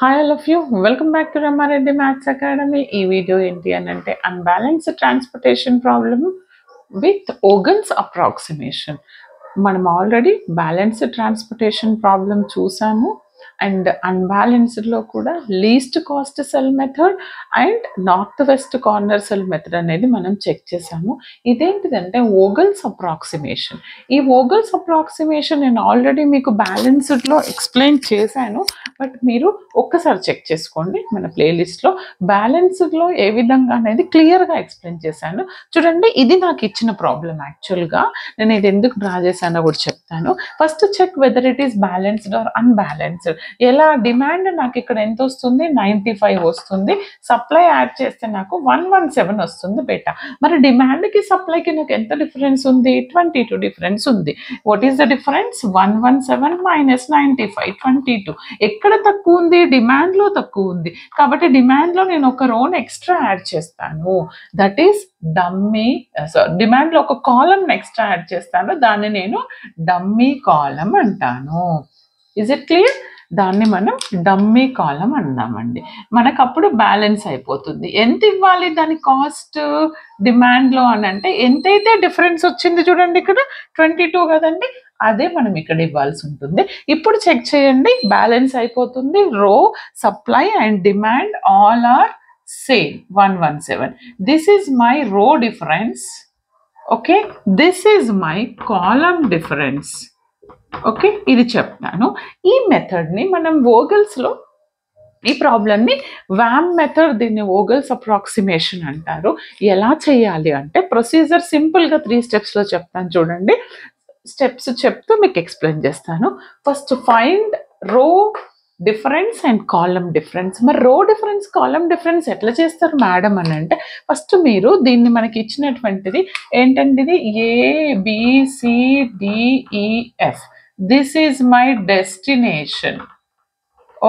Hi all of you, welcome back to Ramareddy Maths Academy. ఈ video ఏంటి అని అంటే అన్బ్యాలెన్స్డ్ ట్రాన్స్పోర్టేషన్ ప్రాబ్లమ్ విత్ ఓగన్స్ అప్రాక్సిమేషన్. మనం ఆల్రెడీ బ్యాలెన్స్డ్ ట్రాన్స్పోర్టేషన్ ప్రాబ్లం చూసాము అండ్ అన్బ్యాలెన్స్డ్లో కూడా least cost cell method and north west corner cell method అనేది మనం చెక్ చేసాము. ఇదేంటిదంటే ఓగల్స్ అప్రాక్సిమేషన్. ఈ ఓగల్స్ అప్రాక్సిమేషన్ నేను ఆల్రెడీ మీకు బ్యాలెన్స్డ్లో ఎక్స్ప్లెయిన్ చేశాను, బట్ మీరు ఒక్కసారి చెక్ చేసుకోండి. మన ప్లేలిస్ట్లో బ్యాలెన్స్డ్లో ఏ విధంగా అనేది క్లియర్గా ఎక్స్ప్లెయిన్ చేశాను. చూడండి, ఇది నాకు ఇచ్చిన ప్రాబ్లం. యాక్చువల్గా నేను ఇది ఎందుకు డ్రా చేశానో కూడా చెప్తాను. First check whether it is balanced or unbalanced. ఎలా డిమాండ్ నాకు ఇక్కడ ఎంత వస్తుంది, 95 వస్తుంది. సప్లై యాడ్ చేస్తే నాకు 117 వస్తుంది బేటా. మరి డిమాండ్కి సప్లైకి నాకు ఎంత డిఫరెన్స్ ఉంది, 22 డిఫరెన్స్ ఉంది. What is the difference? 117 minus 95, 22. ఎక్కడ తక్కువ ఉంది? డిమాండ్లో తక్కువ ఉంది. కాబట్టి డిమాండ్లో నేను ఒక రోన్ ఎక్స్ట్రా యాడ్ చేస్తాను. That is dummy. డిమాండ్లో ఒక కాలం ఎక్స్ట్రా యాడ్ చేస్తాను. దాన్ని నేను డమ్మీ కాలం అంటాను. Is it clear? దాన్ని మనం డమ్మీ కాలం అందామండి. మనకు అప్పుడు బ్యాలెన్స్ అయిపోతుంది. ఎంత ఇవ్వాలి దాని కాస్ట్ డిమాండ్లో అని అంటే ఎంతైతే డిఫరెన్స్ వచ్చింది చూడండి, ఇక్కడ 22 కదండి, అదే మనం ఇక్కడ ఇవ్వాల్సి ఉంటుంది. ఇప్పుడు చెక్ చేయండి, బ్యాలెన్స్ అయిపోతుంది. Row, supply and demand all are same 117. This is my row difference. Okay, this is my column difference. Okay, ఇది చెప్తాను. ఈ మెథడ్ని మనం వోగల్స్లో ఈ ప్రాబ్లమ్ని వ్యామ్ మెథడ్, దీన్ని వోగల్స్ అప్రాక్సిమేషన్ అంటారు. ఎలా చేయాలి అంటే ప్రొసీజర్ సింపుల్గా 3 స్టెప్స్లో చెప్తాను. చూడండి, స్టెప్స్ చెప్తూ మీకు ఎక్స్ప్లెయిన్ చేస్తాను. ఫస్ట్ ఫైండ్ రో డిఫరెన్స్ అండ్ కాలం డిఫరెన్స్. మరి రో డిఫరెన్స్, కాలం డిఫరెన్స్ ఎట్లా చేస్తారు మేడం అని అంటే, ఫస్ట్ మీరు దీన్ని మనకి ఇచ్చినటువంటిది ఏంటంటే ఇది ABCDEF. This is my destination.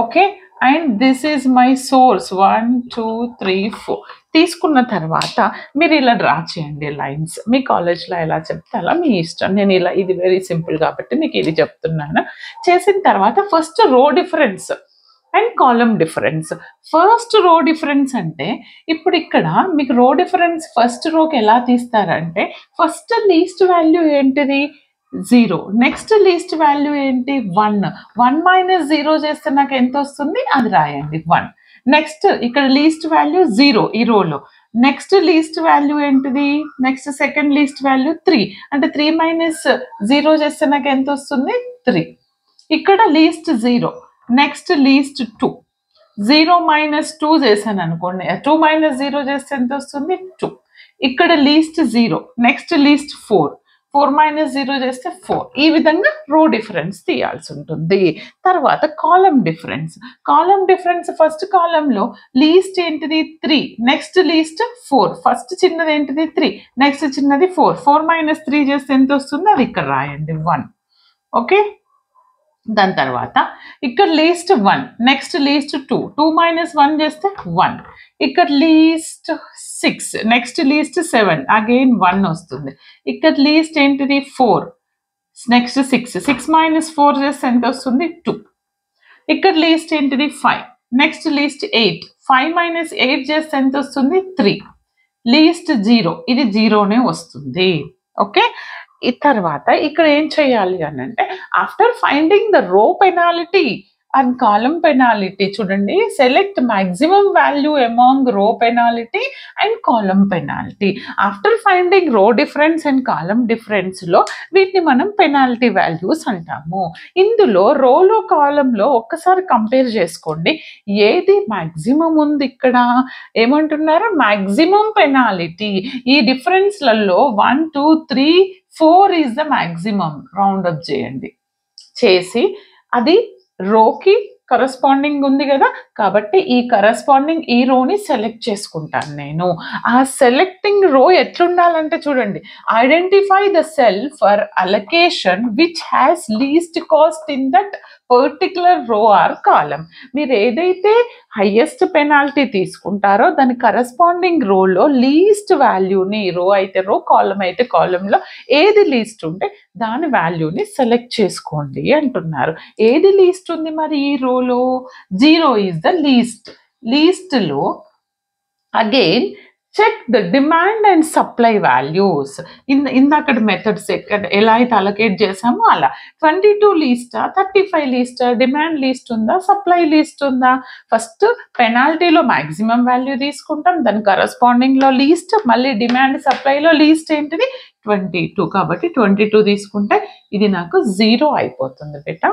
Okay, and this is my source 1 2 3 4. తీసుకున్న తర్వాత మీరు ఇలా డ్రా చేయండి లైన్స్. మీ కాలేజ్లో ఎలా చెప్తే అలా మీ ఇష్టం. నేను ఇలా, ఇది వెరీ సింపుల్ కాబట్టి మీకు ఇది చెప్తున్నాను. చేసిన తర్వాత first row difference and column difference. First row difference అంటే ఇప్పుడు ఇక్కడ మీకు రో డిఫరెన్స్ ఫస్ట్ రోకి ఎలా తీస్తారంటే, ఫస్ట్ లీస్ట్ వాల్యూ ఏంటిది? 0. నెక్స్ట్ లీస్ట్ వాల్యూ ఏంటి? 1. 1 మైనస్ 0 చేస్తే నాకు ఎంత వస్తుంది అది రాయండి, 1. నెక్స్ట్ ఇక్కడ లీస్ట్ వాల్యూ 0 ఈ రోలో. నెక్స్ట్ లీస్ట్ వాల్యూ ఏంటిది? Next second least value 3. అంటే 3 మైనస్ 0 చేస్తే నాకు ఎంత వస్తుంది? 3. ఇక్కడ లీస్ట్ 0. Next least 2. 0 మైనస్ 2 చేశాను అనుకోండి, 2 మైనస్ 0 చేస్తే ఎంత వస్తుంది? 2. ఇక్కడ లీస్ట్ 0. Next least 4. 4 మైనస్ 0 చేస్తే 4. ఈ విధంగా రో డిఫరెన్స్ తీయాల్సి ఉంటుంది. తర్వాత కాలం డిఫరెన్స్. కాలం డిఫరెన్స్ ఫస్ట్ కాలంలో లీస్ట్ ఏంటిది? 3. Next least 4. ఫస్ట్ చిన్నది ఏంటిది? 3. నెక్స్ట్ చిన్నది 4. 4 మైనస్ 3 చేస్తే ఎంత వస్తుంది అది ఇక్కడ రాయండి, 1. ఓకే, దాని తర్వాత ఇక్కడ లీస్ట్ 1. Next least 2. 2 మైనస్ 1 చేస్తే 1. ఇక్కడ లీస్ట్ 6. Next least 7. అగైన్ 1 వస్తుంది. ఇక్కడ లీస్ట్ ఏంటిది? 4. నెక్స్ట్ 6. 6 మైనస్ 4 చేస్తే ఎంత వస్తుంది? 2. ఇక్కడ లీస్ట్ ఏంటిది? 5. Next least 8. 5 మైనస్ 8 చేస్తే ఎంత వస్తుంది? 3. లీస్ట్ 0. ఇది 0నే వస్తుంది. ఓకే, ఈ తర్వాత ఇక్కడ ఏం చేయాలి అని అంటే, ఆఫ్టర్ ఫైండింగ్ ద రో పెనాలిటీ అండ్ కాలం పెనాలిటీ, చూడండి, సెలెక్ట్ మ్యాక్సిమం వాల్యూ అమాంగ్ రో penalty and column penalty. After finding రో డిఫరెన్స్ అండ్ కాలం డిఫరెన్స్లో వీటిని మనం పెనాల్టీ వాల్యూస్ అంటాము. ఇందులో రోలో కాలంలో ఒక్కసారి కంపేర్ చేసుకోండి, ఏది మ్యాక్సిమం ఉంది. ఇక్కడ ఏమంటున్నారు? Maximum penalty. ఈ డిఫరెన్స్లలో 1 2 3 4 is the maximum. Round up చేయండి, చేసి అది రోకి కరస్పాండింగ్ ఉంది కదా, కాబట్టి ఈ కరస్పాండింగ్ ఈ రోని సెలెక్ట్ చేసుకుంటాను నేను. ఆ సెలెక్టింగ్ రో ఎట్లుండాలంటే చూడండి, identify the cell for allocation which has least cost in that particular row or column. మీరు ఏదైతే హైయెస్ట్ పెనాల్టీ తీసుకుంటారో దాని కరస్పాండింగ్ రోలో లీస్ట్ వాల్యూని, రో అయితే రో, కాలం అయితే కాలంలో ఏది లీస్ట్ ఉంటే దాని వాల్యూని సెలెక్ట్ చేసుకోండి అంటున్నారు. ఏది లీస్ట్ ఉంది మరి ఈ రోలో? 0 ఈజ్ ద లీస్ట్లో again check the demand and supply values. ఇందాకటి మెథడ్స్ ఎలా అయితే అలొకేట్ చేసామో అలా 22 లీస్టా, 35 లీస్టా, డిమాండ్ లీస్ట్ ఉందా, సప్లై లీస్ట్ ఉందా? ఫస్ట్ పెనాల్టీలో మ్యాక్సిమం వాల్యూ తీసుకుంటాం, దాని కరస్పాండింగ్లో లీస్ట్, మళ్ళీ డిమాండ్ సప్లైలో లీస్ట్ ఏంటిది 22. కాబట్టి 22 తీసుకుంటే ఇది నాకు 0 అయిపోతుంది బేటా.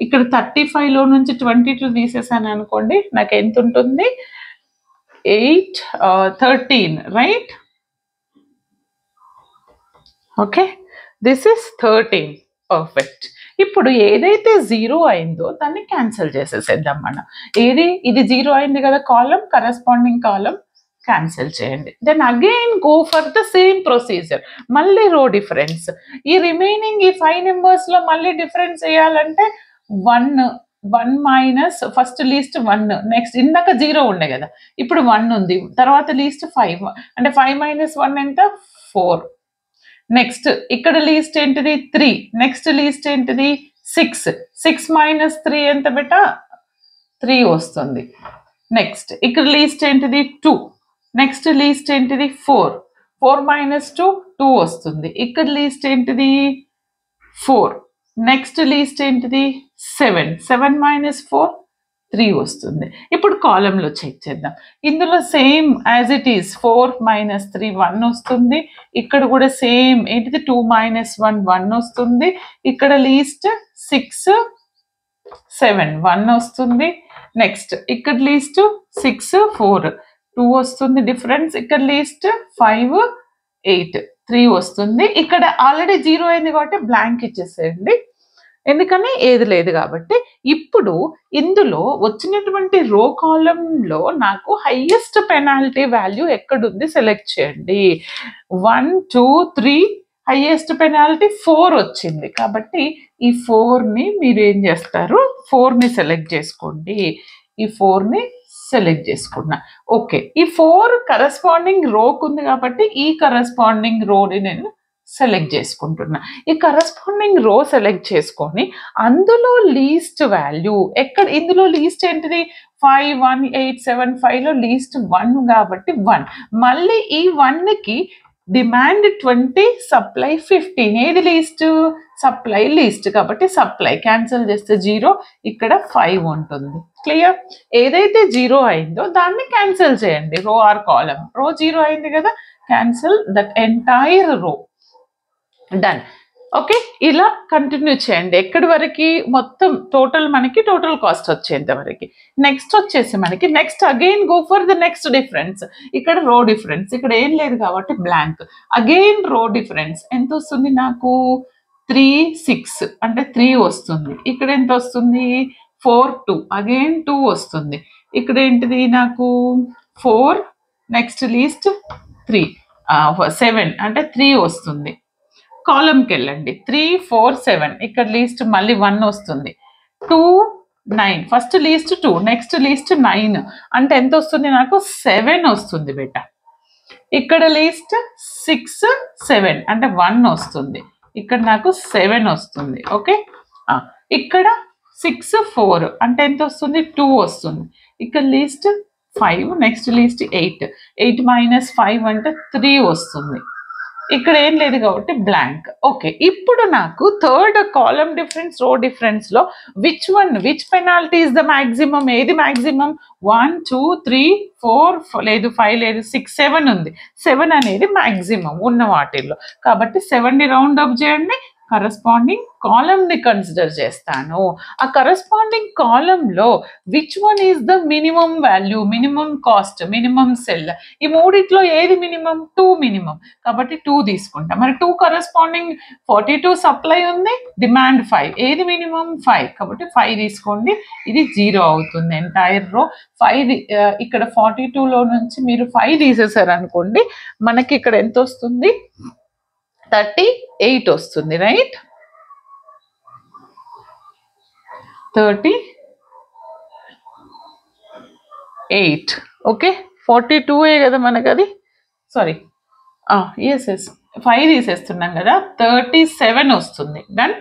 ఇక్కడ 35లో నుంచి 22 తీసేసాను అనుకోండి, నాకు ఎంత ఉంటుంది? 8, 13, right? Okay, this is 13. Perfect. ఇప్పుడు ఏదైతే 0 అయిందో దాన్ని క్యాన్సిల్ చేసేసేద్దాం మనం. ఇది 0 అయింది కదా కాలం, కరస్పాండింగ్ కాలం క్యాన్సిల్ చేయండి. Then again go for the same procedure. మళ్ళీ రో డిఫరెన్స్. ఈ రిమైనింగ్ ఈ 5 నెంబర్స్లో మళ్ళీ డిఫరెన్స్ వేయాలంటే 1 మైనస్ ఫస్ట్ లీస్ట్ 1, నెక్స్ట్ ఇందాక 0 ఉండే కదా, ఇప్పుడు 1 ఉంది, తర్వాత లీస్ట్ 5, అంటే 5 మైనస్ 1 ఎంత? 4. నెక్స్ట్ ఇక్కడ లీస్ట్ ఏంటిది? 3. నెక్స్ట్ లీస్ట్ ఏంటిది? 6 మైనస్ 3 ఎంత బెటా? 3 వస్తుంది. నెక్స్ట్ ఇక్కడ లీస్ట్ ఏంటిది? 2. నెక్స్ట్ లీస్ట్ ఏంటిది? 4 మైనస్ 2 వస్తుంది. ఇక్కడ లీస్ట్ ఏంటిది? 4. నెక్స్ట్ లీస్ట్ ఏంటిది? 7 మైనస్ 4 3 వస్తుంది. ఇప్పుడు కాలంలో చెక్ చేద్దాం. ఇందులో same as it is 4 minus 3 1 వస్తుంది. ఇక్కడ కూడా సేమ్ ఏంటిది? 2 మైనస్ 1 1 వస్తుంది. ఇక్కడ లీస్ట్ 6 7 1 వస్తుంది. నెక్స్ట్ ఇక్కడ లీస్ట్ 6 4 2 వస్తుంది డిఫరెన్స్. ఇక్కడ లీస్ట్ 5 8 3 వస్తుంది. ఇక్కడ ఆల్రెడీ 0 అయింది కాబట్టి బ్లాంక్ ఇచ్చేసేయండి, ఎందుకని ఏది లేదు కాబట్టి. ఇప్పుడు ఇందులో వచ్చినటువంటి రో కాలంలో నాకు హైయెస్ట్ పెనాల్టీ వాల్యూ ఎక్కడుంది సెలెక్ట్ చేయండి. 1 2 3 హైయెస్ట్ పెనాల్టీ 4 వచ్చింది కాబట్టి ఈ 4ని మీరు ఏం చేస్తారు? 4ని సెలెక్ట్ చేసుకోండి. ఈ 4ని సెలెక్ట్ చేసుకున్నా. ఓకే, ఈ 4 కరస్పాండింగ్ రోకు ఉంది కాబట్టి ఈ కరస్పాండింగ్ రోని నేను సెలెక్ట్ చేసుకుంటున్నా. ఈ కరస్పాండింగ్ రో సెలెక్ట్ చేసుకొని అందులో లీస్ట్ వాల్యూ ఇందులో లీస్ట్ ఏంటిది? 5 1 8 7 5లో లీస్ట్ 1 కాబట్టి 1. మళ్ళీ ఈ 1కి డిమాండ్ 20, సప్లై 15. ఏది లీస్ట్? సప్లై లీస్ట్ కాబట్టి సప్లై క్యాన్సిల్ చేస్తే 0, ఇక్కడ 5 ఉంటుంది. క్లియర్? ఏదైతే 0 అయిందో దాన్ని క్యాన్సిల్ చేయండి, రో ఆర్ కాలం. రో 0 అయింది కదా, క్యాన్సిల్ దట్ ఎంటైర్ రో. డన్. ఓకే, ఇలా కంటిన్యూ చేయండి ఎక్కడి వరకు? మొత్తం మనకి టోటల్ కాస్ట్ వచ్చేంత వరకు. నెక్స్ట్ వచ్చేసి మనకి next again go for the next difference. ఇక్కడ రో డిఫరెన్స్, ఇక్కడ ఏం లేదు కాబట్టి బ్లాంక్. అగైన్ రో డిఫరెన్స్ ఎంత వస్తుంది నాకు? 3 6 అంటే 3 వస్తుంది. ఇక్కడ ఎంత వస్తుంది? 4 2 అగైన్ 2 వస్తుంది. ఇక్కడ ఏంటిది నాకు? 4 నెక్స్ట్ లీస్ట్ 3 7 అంటే 3 వస్తుంది. కాలంకి వెళ్ళండి. 3 4 7 ఇక్కడ లీస్ట్ మళ్ళీ 1 వస్తుంది. 2 9 ఫస్ట్ లీస్ట్ 2, నెక్స్ట్ లీస్ట్ 9 అంటే ఎంత వస్తుంది నాకు? 7 వస్తుంది బేటా. ఇక్కడ లీస్ట్ 6 7 అంటే 1 వస్తుంది. ఇక్కడ నాకు 7 వస్తుంది. ఓకే, ఇక్కడ 6 4 అంటే ఎంత వస్తుంది? 2 వస్తుంది. ఇక్కడ లీస్ట్ 5, నెక్స్ట్ లీస్ట్ 8 మైనస్ 5 అంటే 3 వస్తుంది. ఇక్కడ ఏం లేదు కాబట్టి బ్లాంక్. ఓకే, ఇప్పుడు నాకు థర్డ్ కాలం డిఫరెన్స్, రో డిఫరెన్స్ లో which penalty is the maximum? ఏది మాక్సిమం? 1 2 3 4 లేదు, 5 లేదు, 6 7 ఉంది. 7 అనేది మాక్సిమం ఉన్న వాటిల్లో కాబట్టి 7ని రౌండ్ అప్ చేయండి. కరస్పాండింగ్ కాలంని కన్సిడర్ చేస్తాను. ఆ కరస్పాండింగ్ కాలంలో which one is the minimum value, minimum cost, minimum cell? ఈ మూడిట్లో ఏది మినిమం? 2 మినిమం కాబట్టి 2 తీసుకుంటా. మరి 2 కరస్పాండింగ్ 42 సప్లై ఉంది, డిమాండ్ 5. ఏది మినిమం? 5 కాబట్టి 5 తీసుకోండి. ఇది 0 అవుతుంది ఎంటైర్ రో. 5 ఇక్కడ 42లో నుంచి మీరు 5 తీసేసారు అనుకోండి, మనకి ఇక్కడ ఎంత వస్తుంది? 38 వస్తుంది, రైట్? 38 8. ఓకే, 42 కదా మనకు అది. సారీ, ఎస్ ఎస్ 5 తీసేస్తున్నాం కదా, 37 వస్తుంది. డన్.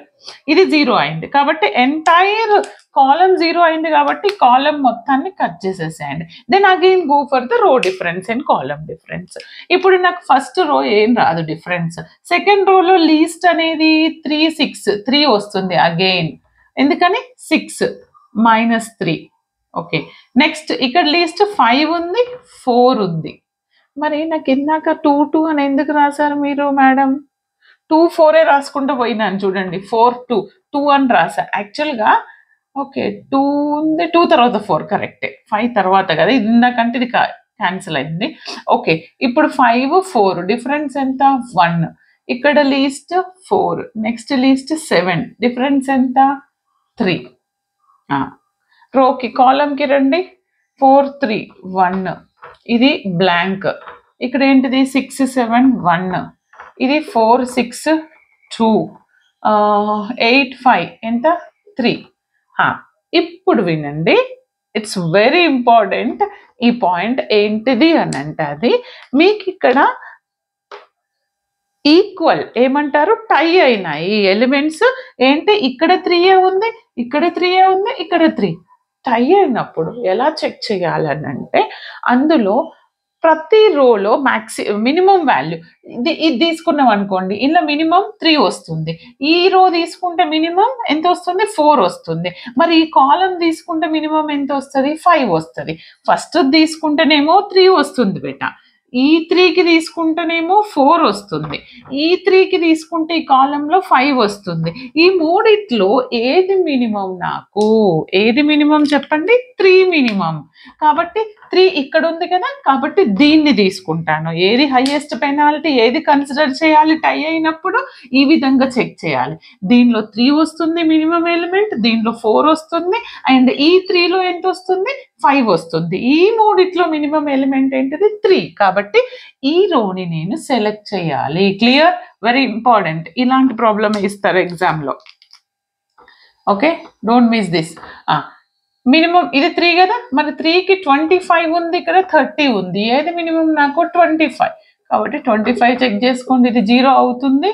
ఇది 0 అయింది కాబట్టి ఎంటైర్ కాలం 0 అయింది కాబట్టి కాలం మొత్తాన్ని కట్ చేసేసేయండి. Then again go for the row difference and column difference. ఇప్పుడు నాకు ఫస్ట్ రో ఏం రాదు డిఫరెన్స్. సెకండ్ రోలో లీస్ట్ అనేది 3 6 3 వస్తుంది అగైన్. ఎందుకని 6 -3. ఓకే, నెక్స్ట్ ఇక్కడ లీస్ట్ 5 ఉంది, 4 ఉంది. మరి నాకు ఇందాక 2 2 అని ఎందుకు రాశారు మీరు మేడం? 2 4 రాసుకుంటూ పోయినాను చూడండి. 4 2 2 అని రాసా యాక్చువల్గా. ఓకే, 2 ఉంది, 2 తర్వాత 4 కరెక్టే. 5 తర్వాత కదా, ఇది ఇందాకంటే ఇది క్యాన్సిల్ అయింది. ఓకే, ఇప్పుడు 5 4 డిఫరెన్స్ ఎంత? 1. ఇక్కడ లీస్ట్ 4, నెక్స్ట్ లీస్ట్ 7, డిఫరెన్స్ ఎంత? 3. రోకి కాలంకి రండి. 4 3 1, ఇది బ్లాంక్. ఇక్కడ ఏంటిది? 6 7 1, ఇది 4 6 2, 8 5 ఎంత? 3. ఇప్పుడు వినండి, ఇట్స్ వెరీ ఇంపార్టెంట్. ఈ పాయింట్ ఏంటిది అని అంటే అది మీకు ఇక్కడ ఈక్వల్ ఏమంటారు, టై అయినాయి ఎలిమెంట్స్. ఏంటి, ఇక్కడ 3 ఉంది, ఇక్కడ 3 ఉంది, ఇక్కడ 3. టై అయినప్పుడు ఎలా చెక్ చేయాలని అంటే, అందులో ప్రతి రోలో మినిమం వాల్యూ ఇది తీసుకున్నాం అనుకోండి, ఇలా మినిమం 3 వస్తుంది. ఈ రో తీసుకుంటే మినిమం ఎంత వస్తుంది? 4 వస్తుంది. మరి ఈ కాలం తీసుకుంటే మినిమం ఎంత వస్తుంది? 5 వస్తుంది. ఫస్ట్ తీసుకుంటేనేమో 3 వస్తుంది బేటా, ఈ 3కి తీసుకుంటేనేమో 4 వస్తుంది, ఈ 3కి తీసుకుంటే ఈ కాలంలో 5 వస్తుంది. ఈ మూడిట్లో ఏది మినిమం? నాకు ఏది మినిమం చెప్పండి? 3 మినిమం. కాబట్టి 3 ఇక్కడ ఉంది కదా, కాబట్టి దీన్ని తీసుకుంటాను. ఏది హైయెస్ట్ పెనాల్టీ, ఏది కన్సిడర్ చేయాలి టై అయినప్పుడు? ఈ విధంగా చెక్ చేయాలి. దీనిలో 3 వస్తుంది మినిమం ఎలిమెంట్, దీనిలో 4 వస్తుంది, అండ్ ఈ 3లో ఎంత వస్తుంది? 5 వస్తుంది. ఈ మూడిట్లో మినిమం ఎలిమెంట్ ఏంటిది? 3. కాబట్టి ఈ రోని నేను సెలెక్ట్ చేయాలి. క్లియర్? Very important. ఇలాంటి ప్రాబ్లమ్ ఇస్తారు ఎగ్జామ్లో. Okay, don't miss this. Minimum ఇది 3 కదా, మరి 3కి 25 ఉంది, ఇక్కడ 30 ఉంది. ఏది మినిమం నాకు? 25. కాబట్టి 25 చెక్ చేసుకోండి, ఇది 0 అవుతుంది.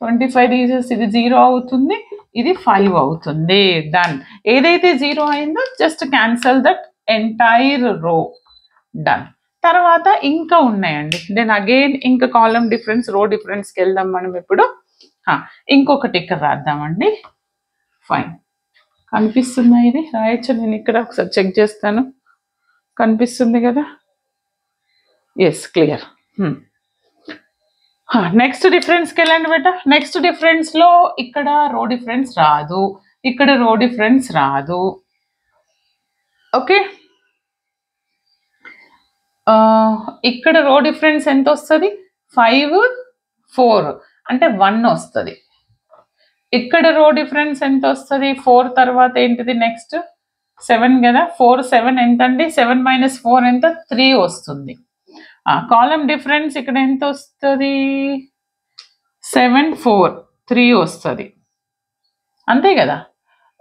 25 తీసేసి ఇది 0 అవుతుంది, ఇది 5 అవుతుంది. డన్. ఏదైతే 0 అయిందో జస్ట్ క్యాన్సల్ దట్ ఎంటైర్ రో. డన్. తర్వాత ఇంకా ఉన్నాయండి. దెన్ అగైన్ ఇంకా కాలం డిఫరెన్స్, రో డిఫరెన్స్కి వెళ్దాం మనం ఇప్పుడు. ఇంకొకటి ఇక్కడ రాద్దామండి. ఫైన్, కనిపిస్తుందా? ఇది రాయొచ్చు, నేను ఇక్కడ ఒకసారి చెక్ చేస్తాను. కనిపిస్తుంది కదా? Yes, clear. నెక్స్ట్ డిఫరెన్స్కి వెళ్ళండి బేటా. నెక్స్ట్ డిఫరెన్స్లో ఇక్కడ రో డిఫరెన్స్ రాదు, ఇక్కడ రో డిఫరెన్స్ రాదు. ఓకే, ఇక్కడ రో డిఫరెన్స్ ఎంత వస్తుంది? 5 4 అంటే 1 వస్తుంది. ఇక్కడ రో డిఫరెన్స్ ఎంత వస్తుంది? 4 తర్వాత ఏంటిది నెక్స్ట్? 7 కదా, 4 7 ఎంత అండి? 7 - 4 ఎంత? 3 వస్తుంది. కాలం డిఫరెన్స్ ఇక్కడ ఎంత వస్తుంది? 7 4 3 వస్తుంది, అంతే కదా.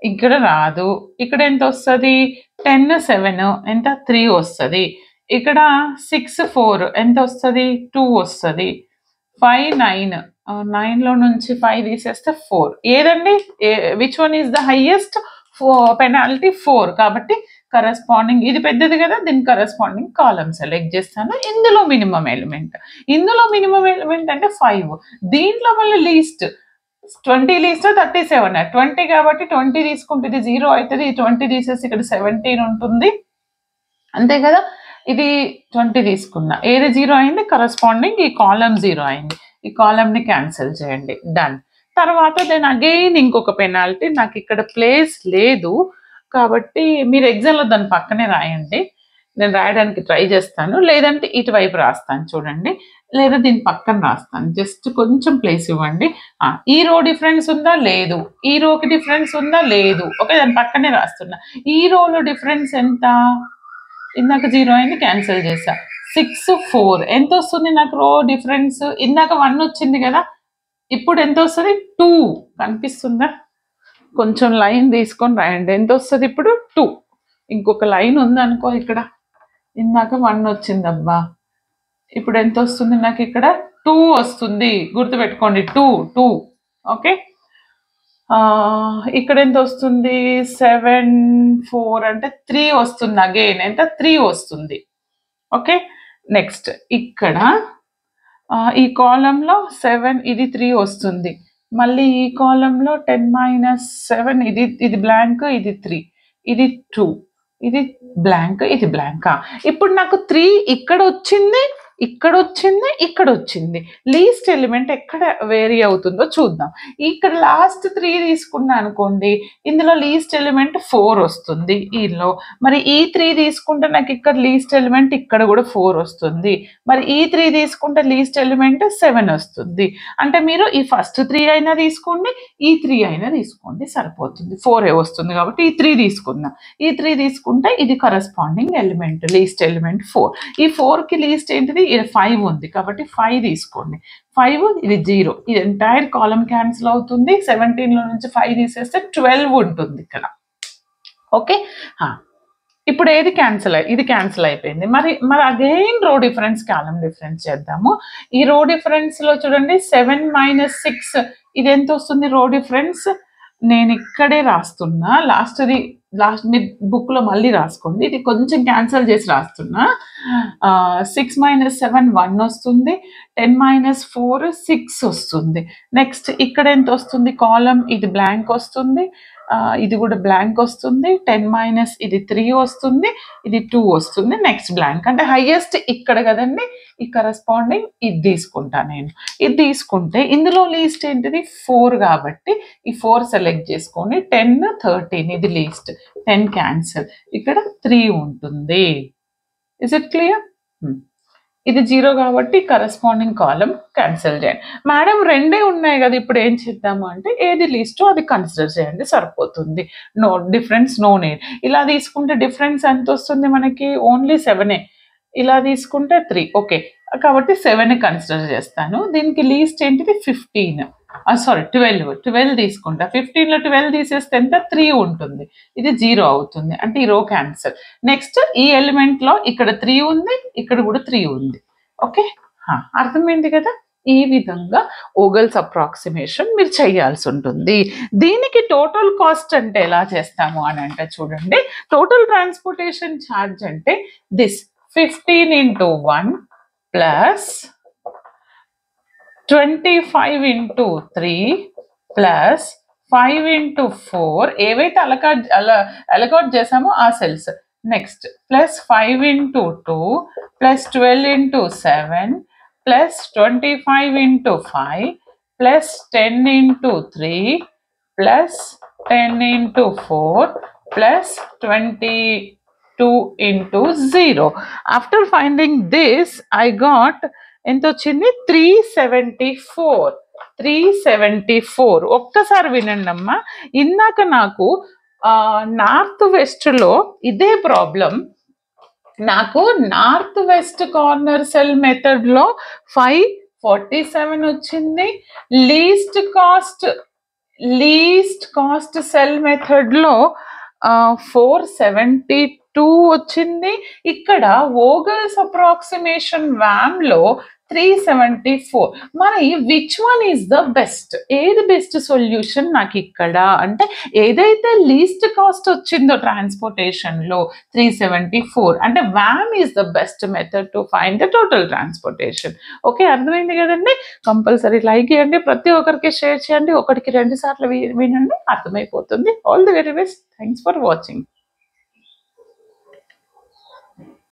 ఇక్కడ రాదు. ఇక్కడ ఎంత వస్తుంది? 10 7 ఎంత? 3 వస్తుంది. ఇక్కడ 6 4 ఎంత వస్తుంది? 2 వస్తుంది. 5 9 9లో నుంచి 5 తీసేస్తే 4. ఏదండి, which one is the highest penalty? 4. కాబట్టి కరెస్పాండింగ్ ఇది పెద్దది కదా, దీని కరెస్పాండింగ్ కాలం సెలెక్ట్ చేస్తాను. ఇందులో మినిమం ఎలిమెంట్ అంటే 5. దీంట్లో మళ్ళీ లీస్ట్ 20 లీస్ట్ 37. 20 కాబట్టి 20 తీసుకుంటే ఇది 0 అవుతుంది. 20 తీసేసి ఇక్కడ 17 ఉంటుంది, అంతే కదా. ఇది 20 తీసుకున్నా, ఏది 0 అయింది? కరెస్పాండింగ్ ఈ కాలం 0 అయింది. ఈ కాలంని క్యాన్సిల్ చేయండి. డన్. తర్వాత దెన్ అగైన్ ఇంకొక పెనాల్టీ. నాకు ఇక్కడ ప్లేస్ లేదు కాబట్టి మీరు ఎగ్జామ్లో దాని పక్కనే రాయండి. నేను రాయడానికి ట్రై చేస్తాను, లేదంటే ఇటువైపు రాస్తాను చూడండి, లేదా దీని పక్కన రాస్తాను. జస్ట్ కొంచెం ప్లేస్ ఇవ్వండి. ఈ రో డిఫరెన్స్ ఉందా? లేదు. ఈ రోకి డిఫరెన్స్ ఉందా? లేదు. ఓకే, దాని పక్కనే రాస్తున్నా. ఈ రోలో డిఫరెన్స్ ఎంత? ఇందాక 0 అయింది, క్యాన్సిల్ చేసా. 6 4 ఎంత వస్తుంది నాకు రో డిఫరెన్స్? ఇందాక 1 వచ్చింది కదా, ఇప్పుడు ఎంత వస్తుంది? 2. కనిపిస్తుందా? కొంచెం లైన్ తీసుకొని రాయండి. ఎంత వస్తుంది ఇప్పుడు? 2. ఇంకొక లైన్ ఉందనుకో ఇక్కడ, ఇందాక 1 వచ్చిందబ్బా. ఇప్పుడు ఎంత వస్తుంది నాకు ఇక్కడ? 2 వస్తుంది. గుర్తుపెట్టుకోండి 2. ఓకే. ఇక్కడ ఎంత వస్తుంది? 7 4 అంటే 3 వస్తుంది. అగైన్ ఎంత? 3 వస్తుంది. ఓకే. నెక్స్ట్ ఇక్కడ ఈ కాలంలో 7 ఇది 3 వస్తుంది. మళ్ళీ ఈ కాలంలో 10 - 7 ఇది బ్లాంక్, ఇది 3, ఇది 2, ఇది బ్లాంక్, ఇది బ్లాంకా. ఇప్పుడు నాకు 3 ఇక్కడ వచ్చింది, ఇక్కడ వచ్చింది, ఇక్కడ వచ్చింది. లీస్ట్ ఎలిమెంట్ ఎక్కడ వేరీ అవుతుందో చూద్దాం. ఇక్కడ లాస్ట్ 3 తీసుకున్నా అనుకోండి, ఇందులో లీస్ట్ ఎలిమెంట్ 4 వస్తుంది ఈలో. మరి ఈ 3 తీసుకుంటే నాకు ఇక్కడ లీస్ట్ ఎలిమెంట్ ఇక్కడ కూడా 4 వస్తుంది. మరి ఈ 3 తీసుకుంటే లీస్ట్ ఎలిమెంట్ 7 వస్తుంది. అంటే మీరు ఈ ఫస్ట్ 3 అయినా తీసుకోండి, ఈ 3 అయినా తీసుకోండి, సరిపోతుంది. 4 వస్తుంది కాబట్టి ఈ 3 తీసుకుందాం. ఈ 3 తీసుకుంటే ఇది కరస్పాండింగ్ ఎలిమెంట్, లీస్ట్ ఎలిమెంట్ 4. ఈ 4కి లీస్ట్ ఏంటిది? 5 ఉంది కాబట్టి 5 తీసుకోండి. 5 ఇది 0. ఇది ఎంటైర్ కాలం క్యాన్సిల్ అవుతుంది. 17 లో నుంచి 5 తీసేస్తే 12 ఉంటుంది ఇక్కడ. ఓకే. ఇప్పుడు ఏది క్యాన్సిల్ ఇది క్యాన్సిల్ అయిపోయింది. మరి అగైన్ రో డిఫరెన్స్, కాలం డిఫరెన్స్ చేద్దాము. ఈ రో డిఫరెన్స్ లో చూడండి 7 - 6 ఇది ఎంత వస్తుంది? రో డిఫరెన్స్ నేను ఇక్కడే రాస్తున్నా. లాస్ట్ మీ బుక్ లో మళ్ళీ రాసుకోండి. ఇది కొంచెం క్యాన్సిల్ చేసి రాస్తున్నా. 6 - 7 1 వస్తుంది. 10 - 4 6 వస్తుంది. నెక్స్ట్ ఇక్కడ ఎంత వస్తుంది? కాలం ఇది బ్లాంక్ వస్తుంది, ఇది కూడా బ్లాంక్ వస్తుంది. 10 - ఇది 3 వస్తుంది, ఇది 2 వస్తుంది. నెక్స్ట్ బ్లాంక్ అంటే హైయెస్ట్ ఇక్కడ కదండి. ఈ కరస్పాండింగ్ ఇది తీసుకుంటా నేను. ఇది తీసుకుంటే ఇందులో లీస్ట్ ఏంటిది? 4 కాబట్టి ఈ 4 సెలెక్ట్ చేసుకొని 10 13 ఇది లీస్ట్. 10 క్యాన్సిల్. ఇక్కడ 3 ఉంటుంది. Is it clear? ఇది 0 కాబట్టి కరస్పాండింగ్ కాలం క్యాన్సిల్ చేయండి. మేడం రెండే ఉన్నాయి కదా, ఇప్పుడు ఏం చేద్దాము అంటే ఏది లీస్టో అది కన్సిడర్ చేయండి, సరిపోతుంది. No difference, no need. ఇలా తీసుకుంటే డిఫరెన్స్ ఎంత వస్తుంది మనకి? ఓన్లీ 7. ఇలా తీసుకుంటే 3. ఓకే, కాబట్టి 7 కన్సిడర్ చేస్తాను. దీనికి లీస్ట్ ఏంటిది? 15. సారీ 12 తీసుకుంటా. 15లో 12 తీసేస్తే ఎంత? 3 ఉంటుంది. ఇది 0 అవుతుంది. అంటే ఈ రో క్యాన్సిల్. నెక్స్ట్ ఈ ఎలిమెంట్ లో ఇక్కడ 3 ఉంది, ఇక్కడ కూడా 3 ఉంది. ఓకే, అర్థమైంది కదా? ఈ విధంగా ఓగల్స్ అప్రాక్సిమేషన్ మీరు చేయాల్సి ఉంటుంది. దీనికి టోటల్ కాస్ట్ అంటే ఎలా చేస్తాము అని అంటే చూడండి, టోటల్ ట్రాన్స్పోర్టేషన్ ఛార్జ్ అంటే దిస్ 15 × 1 ప్లస్ 25 × 3 ప్లస్ 5 × 4 ఏవైతే అలకాట్ చేసామో ఆ cells. Next plus 5 × 2 plus 12 × 7 plus 25 × 5 plus 10 × 3 plus 10 × 4 plus 22 × 0. After finding this, I got ఎంత వచ్చింది? 374. ఒక్కసారి వినండి అమ్మా. ఇందాక నాకు నార్త్ వెస్ట్ లో ఇదే ప్రాబ్లం. నాకు north west corner cell method లో 547 వచ్చింది. లీస్ట్ కాస్ట్ సెల్ మెథడ్ లో 472 వచ్చింది. ఇక్కడ ఓగల్స్ అప్రాక్సిమేషన్ వ్యామ్ లో 374. మరి which one is the best? ఏది బెస్ట్ సొల్యూషన్ నాకు ఇక్కడ అంటే ఏదైతే లీస్ట్ కాస్ట్ వచ్చిందో ట్రాన్స్పోర్టేషన్ లో 374 అంటే VAM is the best method to find the total transportation. Okay, అర్థమైంది కదండి? కంపల్సరీ లైక్ చేయండి, ప్రతి ఒక్కరికి షేర్ చేయండి, 1కి 2 సార్లు వినండి, అర్థమైపోతుంది. All the very best. Thanks for watching.